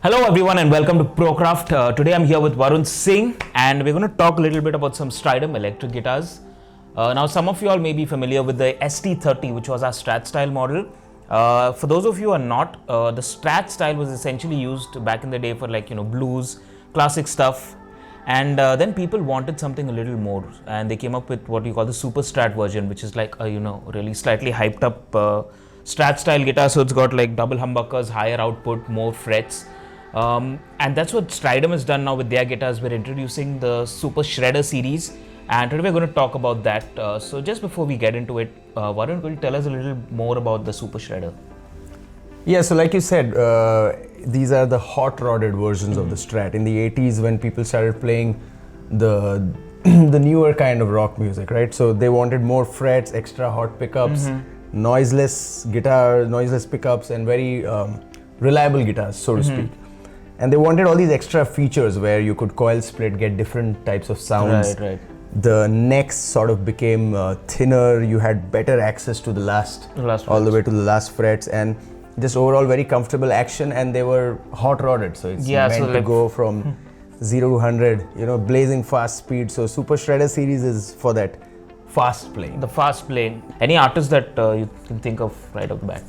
Hello everyone and welcome to ProCraft. Today I'm here with Varun Singh and we're going to talk a little bit about some Strydom electric guitars. Now some of you all may be familiar with the ST30, which was our Strat-style model. For those of you who are not, the Strat-style was essentially used back in the day for blues, classic stuff. And then people wanted something a little more and they came up with what you call the Super Strat version, which is like a really slightly hyped up Strat-style guitar. So it's got like double humbuckers, higher output, more frets. And that's what Stridom has done now with their guitars. We're introducing the Super Shredder series and today we're going to talk about that. So just before we get into it, Varun, could you tell us a little more about the Super Shredder? Yeah, so like you said, these are the hot-rodded versions of the Strat. In the 80s when people started playing the newer kind of rock music, right? So they wanted more frets, extra hot pickups, noiseless guitar, noiseless pickups and very reliable guitars, so to speak. And they wanted all these extra features where you could coil split, get different types of sounds. Right. The necks sort of became thinner, you had better access to the last all the way to the last frets, and just overall very comfortable action, and they were hot-rodded. So it's meant to go from 0 to 100, blazing fast speed. So Super Shredder series is for that fast playing. The fast playing. Any artists that you can think of right off the bat?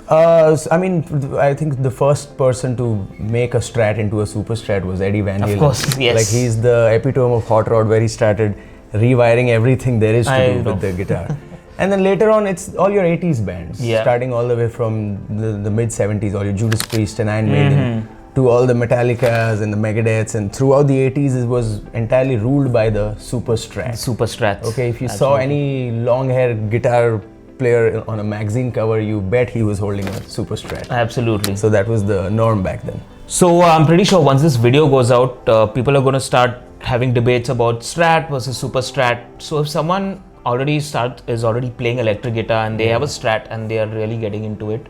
I think the first person to make a Strat into a Super Strat was Eddie Van Halen. Of course, yes. Like he's the epitome of hot rod, where he started rewiring everything there is to do with the guitar. And then later on, it's all your 80s bands, starting all the way from the mid 70s, all your Judas Priest and Iron Maiden, to all the Metallicas and the Megadeths, and throughout the 80s it was entirely ruled by the Super Strat. Super Strats. Okay, if you saw any long hair guitar player on a magazine cover, you bet he was holding a Super Strat. Absolutely. So that was the norm back then. So I'm pretty sure once this video goes out, people are going to start having debates about Strat versus Super Strat. So if someone is already playing electric guitar and they have a Strat and they are really getting into it,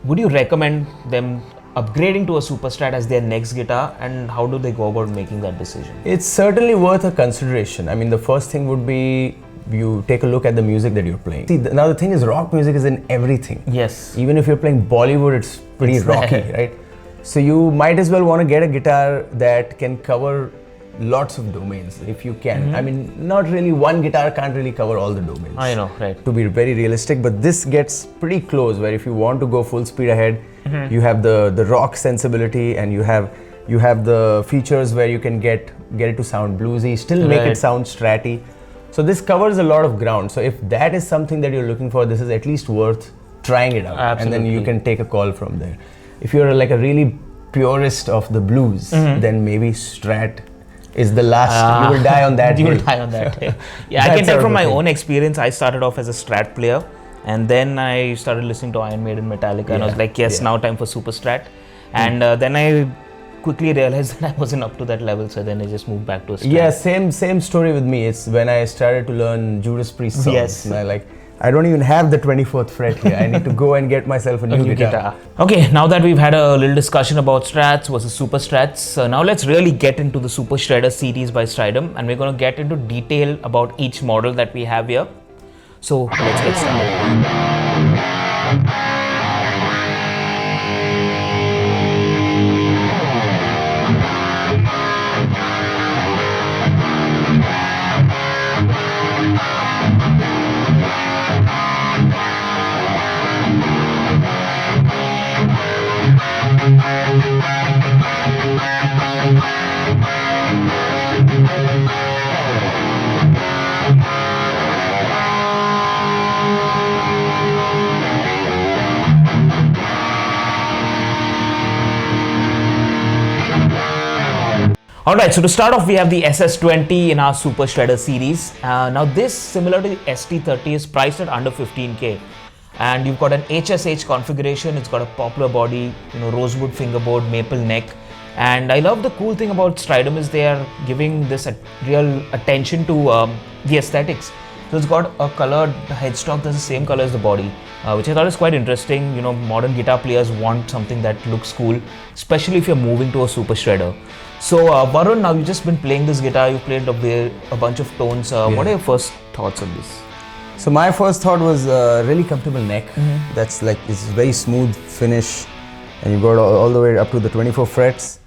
would you recommend them upgrading to a Super Strat as their next guitar, and how do they go about making that decision? It's certainly worth a consideration. I mean, the first thing would be you take a look at the music that you're playing. See, now the thing is, rock music is in everything. Yes. Even if you're playing Bollywood, it's pretty rocky, right? So you might as well want to get a guitar that can cover lots of domains, if you can. I mean, not really, one guitar can't really cover all the domains. I know, right. To be very realistic, but this gets pretty close, where if you want to go full speed ahead, you have the rock sensibility, and you have the features where you can get it to sound bluesy, still make it sound stratty. So this covers a lot of ground. So if that is something that you're looking for, this is at least worth trying it out. Absolutely. And then you can take a call from there. If you're like a really purist of the blues, then maybe Strat is the last. You will die on that. You will die on that. Yeah, I can tell from my own experience. I started off as a Strat player, and then I started listening to Iron Maiden, Metallica, and I was like, yes, now time for Super Strat. And then I quickly realized that I wasn't up to that level, so then I just moved back to a Strat. Yeah, same story with me. It's when I started to learn Judas Priest songs. Yes. And I don't even have the 24th fret here. I need to go and get myself a new guitar. Okay, now that we've had a little discussion about Strats versus Super Strats, now let's really get into the Super Shredder series by Stridom, and we're going to get into detail about each model that we have here. So let's get started. Alright, so to start off, we have the SS20 in our Super Shredder series. Now this, similar to the ST30, is priced at under 15K. And you've got an HSH configuration. It's got a poplar body, rosewood fingerboard, maple neck. And I love the cool thing about Stridom is they are giving this real attention to the aesthetics. So it's got a colored headstock that's the same color as the body, which I thought is quite interesting. Modern guitar players want something that looks cool, especially if you're moving to a Super Shredder. So Varun, now you've just been playing this guitar, you played a bunch of tones. What are your first thoughts on this? So my first thought was really comfortable neck. That's like, it's very smooth finish. and you got all the way up to the 24 frets.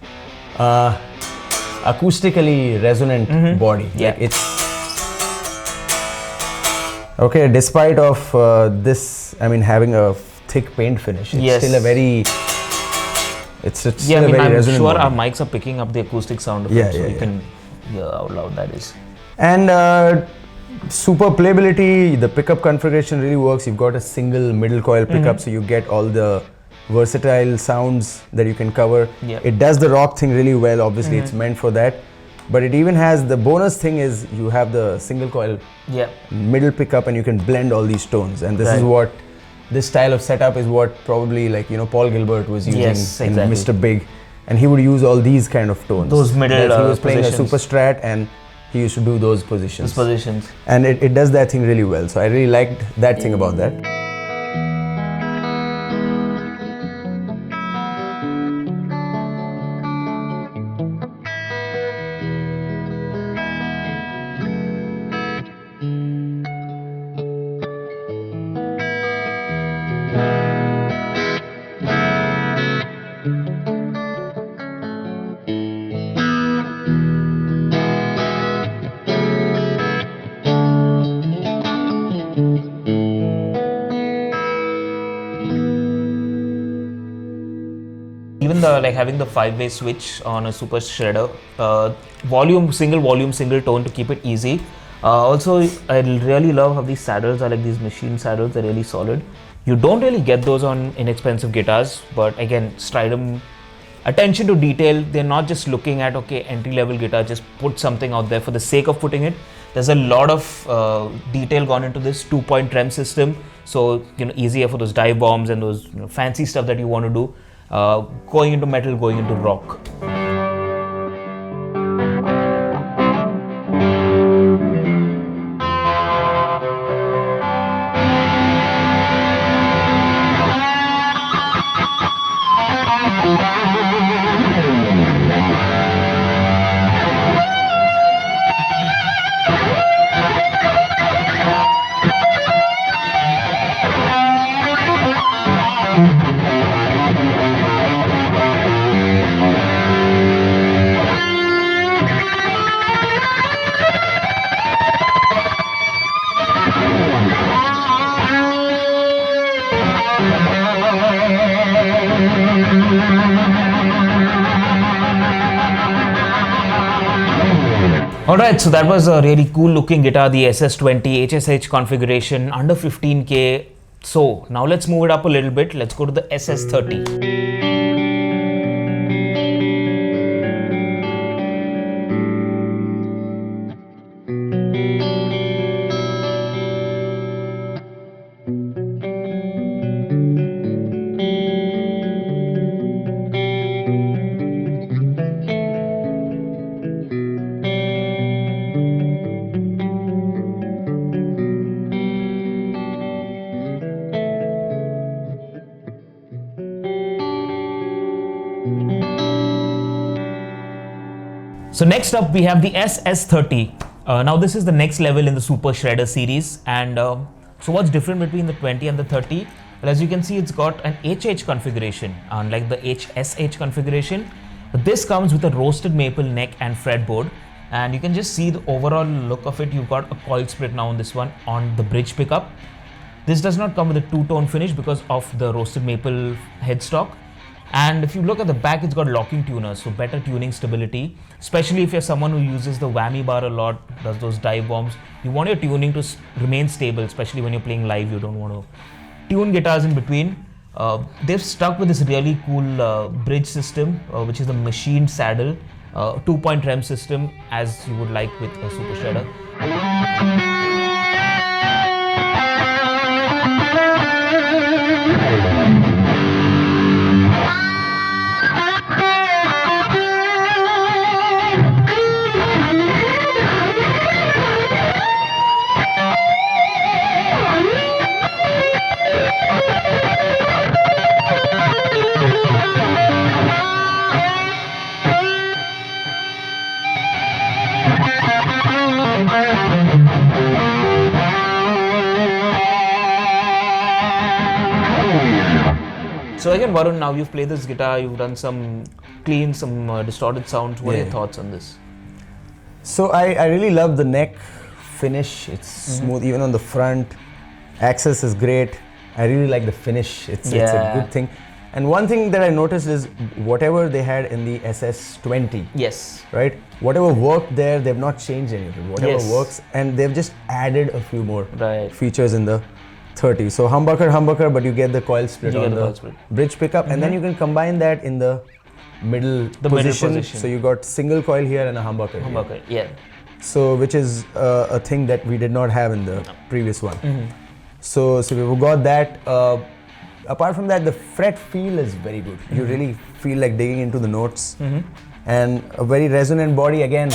Acoustically resonant body. Yeah. Like it's okay. Despite of this, I mean, having a thick paint finish, it's still a very. It's still a very I'm resonant sure body. our mics are picking up the acoustic sound of it, so you can hear how loud that is. And super playability, the pickup configuration really works. You've got a single middle coil pickup, so you get all the versatile sounds that you can cover. Yep. It does the rock thing really well. Obviously, it's meant for that. But it even has the bonus thing is you have the single coil middle pickup, and you can blend all these tones. And this is what this style of setup is what probably like Paul Gilbert was using in Mr. Big, and he would use all these kind of tones. Those middle he was playing positions. a Super Strat, and he used to do those positions. And it does that thing really well. So I really liked that thing about that. Even having the 5-way switch on a super shredder, single volume, single tone to keep it easy. Also, I really love how these saddles are like these machine saddles. They're really solid. You don't really get those on inexpensive guitars, but again, Stridom, attention to detail. They're not just looking at entry-level guitar, just put something out there for the sake of putting it. There's a lot of detail gone into this 2-point trem system, so easier for those dive bombs and those fancy stuff that you want to do. Going into metal, going into rock. Alright, so that was a really cool looking guitar, the SS20 HSH configuration, under 15K. So now let's move it up a little bit. Let's go to the SS30. So next up we have the SS30. Now this is the next level in the Super Shredder series, and so what's different between the 20 and the 30? Well, as you can see, it's got an HH configuration, unlike the HSH configuration. But this comes with a roasted maple neck and fretboard, and you can just see the overall look of it. You've got a coil split now on this one on the bridge pickup. This does not come with a two-tone finish because of the roasted maple headstock. And if you look at the back, it's got locking tuners, so better tuning stability, especially if you're someone who uses the whammy bar a lot, does those dive bombs. You want your tuning to remain stable, especially when you're playing live. You don't want to tune guitars in between. They've stuck with this really cool bridge system, which is the machined saddle, 2-point trem system, as you would like with a Super Shredder. So again, Varun, now you've played this guitar, you've done some clean, some distorted sounds. What are your thoughts on this? So I really love the neck finish. It's smooth even on the front. Access is great. I really like the finish. It's a good thing. And one thing that I noticed is whatever they had in the SS20. Yes. Right? Whatever worked there, they've not changed any of it. Whatever works, and they've just added a few more features in the 30. So humbucker, but you get the coil split on the bridge pickup, and then you can combine that in the middle position. So you got single coil here and a humbucker. Here. So which is a thing that we did not have in the previous one. So we've got that. Apart from that, the fret feel is very good. You really feel like digging into the notes, and a very resonant body again.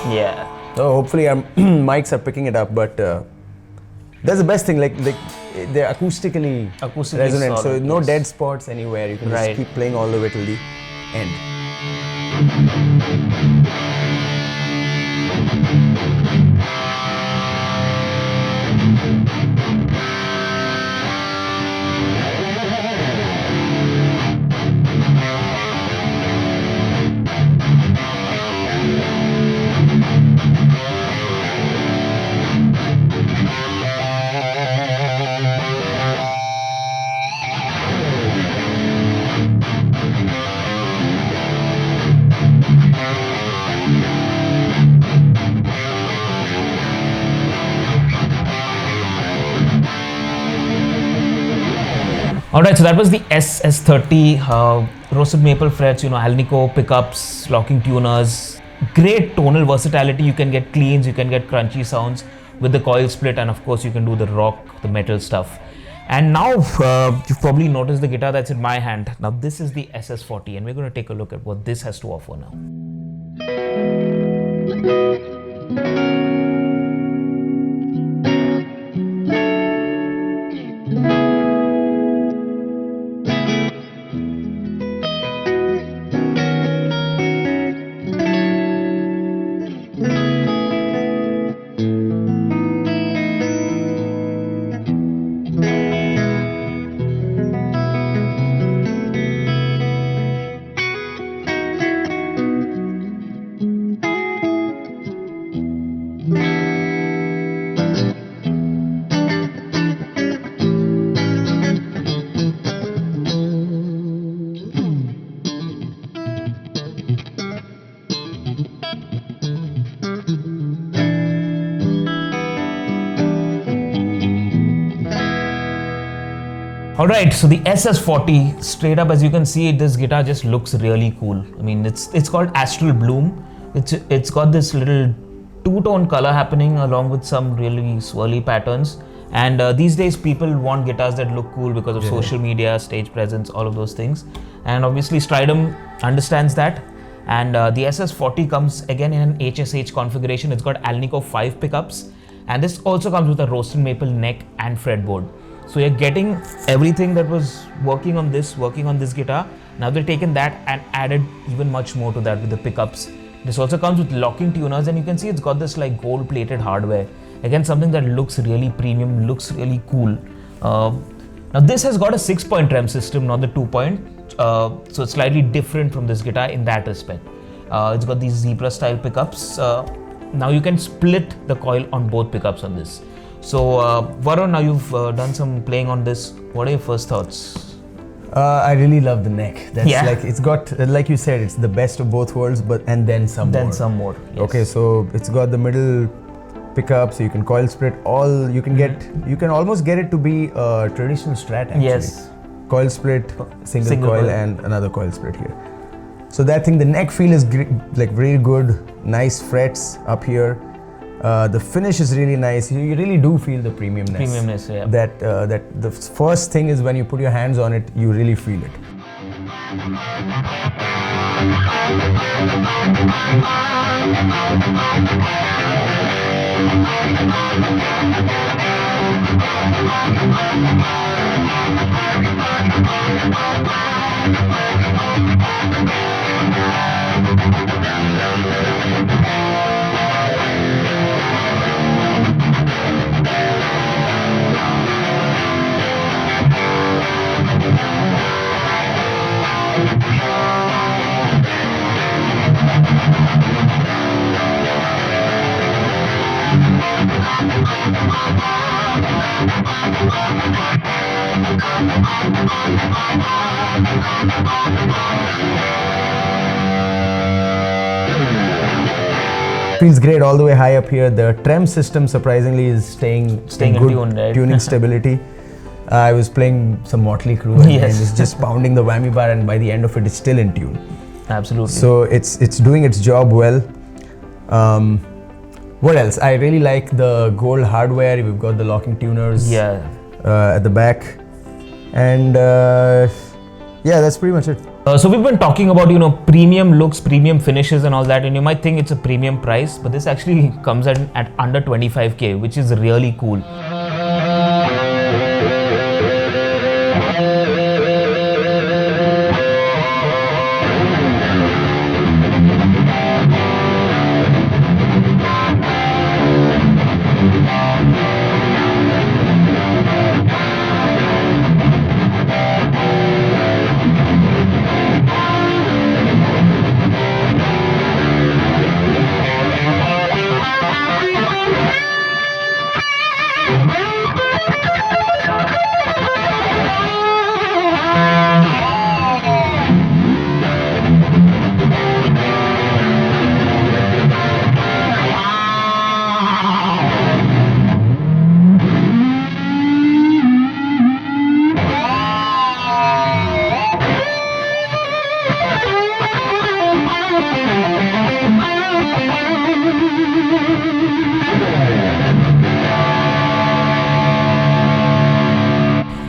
Yeah. So hopefully our mics are picking it up, but that's the best thing. Like they're acoustically resonant, so no dead spots anywhere. You can just keep playing all the way till the end. Alright, so that was the SS30, roasted maple frets, Alnico pickups, locking tuners, great tonal versatility. You can get cleans, you can get crunchy sounds with the coil split, and of course you can do the rock, the metal stuff. And now you've probably noticed the guitar that's in my hand. Now this is the SS40, and we're going to take a look at what this has to offer now. Alright, so the SS40, straight up, as you can see, this guitar just looks really cool. I mean, it's called Astral Bloom. It's got this little two-tone color happening along with some really swirly patterns. And these days, people want guitars that look cool because of social media, stage presence, all of those things. And obviously, Strydom understands that. And the SS40 comes again in an HSH configuration. It's got Alnico 5 pickups. And this also comes with a roasted maple neck and fretboard. So you're getting everything that was working on this guitar. Now they've taken that and added even much more to that with the pickups. This also comes with locking tuners, and you can see it's got this like gold plated hardware. Again, something that looks really premium, looks really cool. Now this has got a 6-point trem system, not the 2-point. So it's slightly different from this guitar in that respect. It's got these zebra style pickups. Now you can split the coil on both pickups on this. So Varun, now you've done some playing on this. What are your first thoughts? I really love the neck. That's like, it's got, like you said, it's the best of both worlds, and then some more. Yes. Okay, so it's got the middle pickup, so you can coil split all. You can almost get it to be a traditional Strat actually. Yes. Coil split, single coil, and another coil split here. So that thing, the neck feel is like really good. Nice frets up here. The finish is really nice. You really do feel the premiumness. Yeah. That the first thing is when you put your hands on it, you really feel it. Feels great all the way high up here. The trem system surprisingly is staying in good tune, right? tuning stability. I was playing some Motley Crue and it's just pounding the whammy bar, and by the end of it, it's still in tune. Absolutely. So it's doing its job well. What else? I really like the gold hardware. We've got the locking tuners at the back, and yeah, that's pretty much it. So we've been talking about, you know, premium looks, premium finishes and all that, and you might think it's a premium price, but this actually comes at under 25k, which is really cool.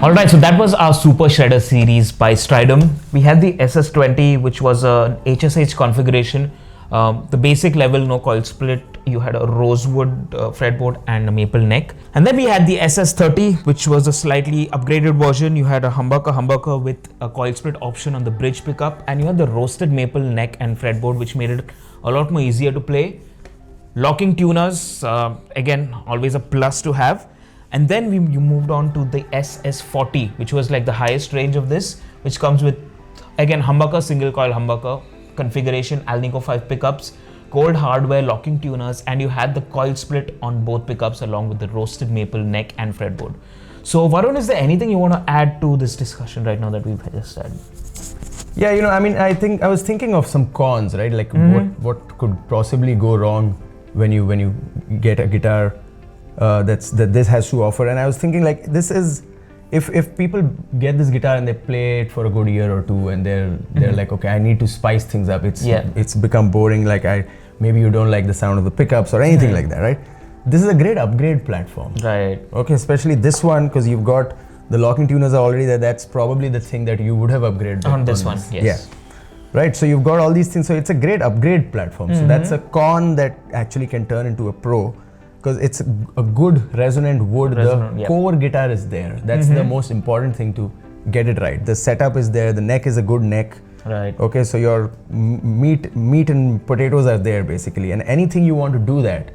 Alright, so that was our Super Shredder series by Stridom. We had the SS20, which was an HSH configuration. The basic level, no coil split. You had a rosewood fretboard and a maple neck. And then we had the SS30, which was a slightly upgraded version. You had a humbucker with a coil split option on the bridge pickup. And you had the roasted maple neck and fretboard, which made it a lot more easier to play. Locking tuners, again, always a plus to have. And then you moved on to the SS40, which was like the highest range of this, which comes with, again, humbucker, single coil humbucker configuration, Alnico 5 pickups, gold hardware, locking tuners, and you had the coil split on both pickups along with the roasted maple neck and fretboard. So Varun, is there anything you want to add to this discussion right now that we've just had? Yeah, you know, I mean, I was thinking of some cons, right? Like what could possibly go wrong when you get a guitar that this has to offer. And I was thinking, like, this is, if people get this guitar and they play it for a good year or two and they're like, okay, I need to spice things up. It's become boring. Like maybe you don't like the sound of the pickups or anything like that, right? This is a great upgrade platform. Right. Okay, especially this one, because you've got the locking tuners are already there. That's probably the thing that you would have upgraded on this one. Yes. Yeah. Right. So you've got all these things. So it's a great upgrade platform. So that's a con that actually can turn into a pro. Because it's a good resonant wood, the core guitar is there. That's the most important thing to get it right. The setup is there, the neck is a good neck. Right. Okay, so your meat and potatoes are there basically, and anything you want to do that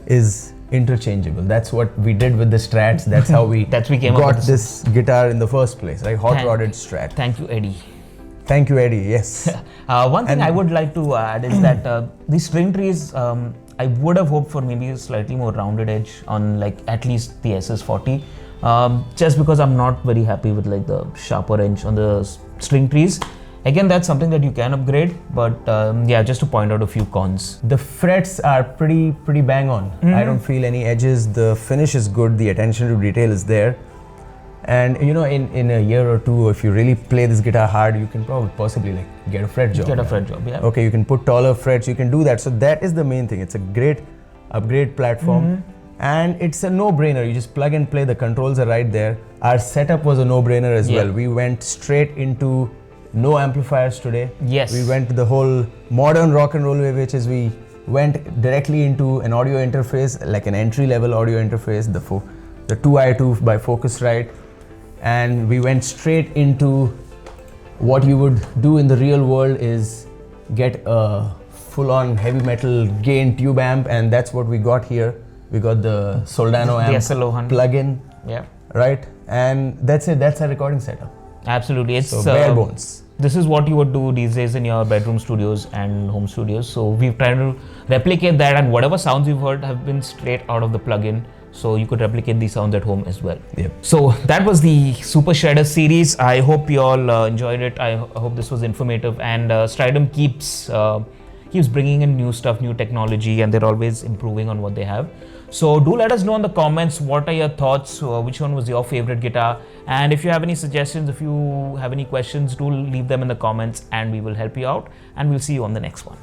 is interchangeable. That's what we did with the Strats. That's how we got this guitar in the first place, right? Hot-rodded Strat. Thank you, Eddie. Thank you, Eddie. Yes. One thing I would like to add is that these string trees, I would have hoped for maybe a slightly more rounded edge on, like, at least the SS40, just because I'm not very happy with like the sharper edge on the string trees. Again, that's something that you can upgrade, but yeah, just to point out a few cons. The frets are pretty bang on. I don't feel any edges. The finish is good. The attention to detail is there. And you know, in a year or two, if you really play this guitar hard, you can possibly like get a fret job. Get a fret job, yeah. Okay, you can put taller frets, you can do that. So that is the main thing. It's a great upgrade platform. And it's a no-brainer. You just plug and play, the controls are right there. Our setup was a no-brainer as well. We went straight into no amplifiers today. Yes. We went to the whole modern rock and roll way, which is we went directly into an audio interface, like an entry-level audio interface, the 2i2 by Focusrite. And we went straight into what you would do in the real world is get a full-on heavy metal gain tube amp, and that's what we got here. We got the Soldano amp plug-in, right? And that's it. That's our recording setup. Absolutely, it's so bare bones. This is what you would do these days in your bedroom studios and home studios. So we've tried to replicate that, and whatever sounds you've heard have been straight out of the plug-in. so you could replicate these sounds at home as well. Yep. So that was the Super Shredder series. I hope you all enjoyed it. I hope this was informative, and Stridom keeps bringing in new stuff, new technology, and they're always improving on what they have. So do let us know in the comments what are your thoughts, which one was your favorite guitar, and if you have any suggestions, if you have any questions, do leave them in the comments and we will help you out, and we'll see you on the next one.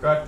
Cut.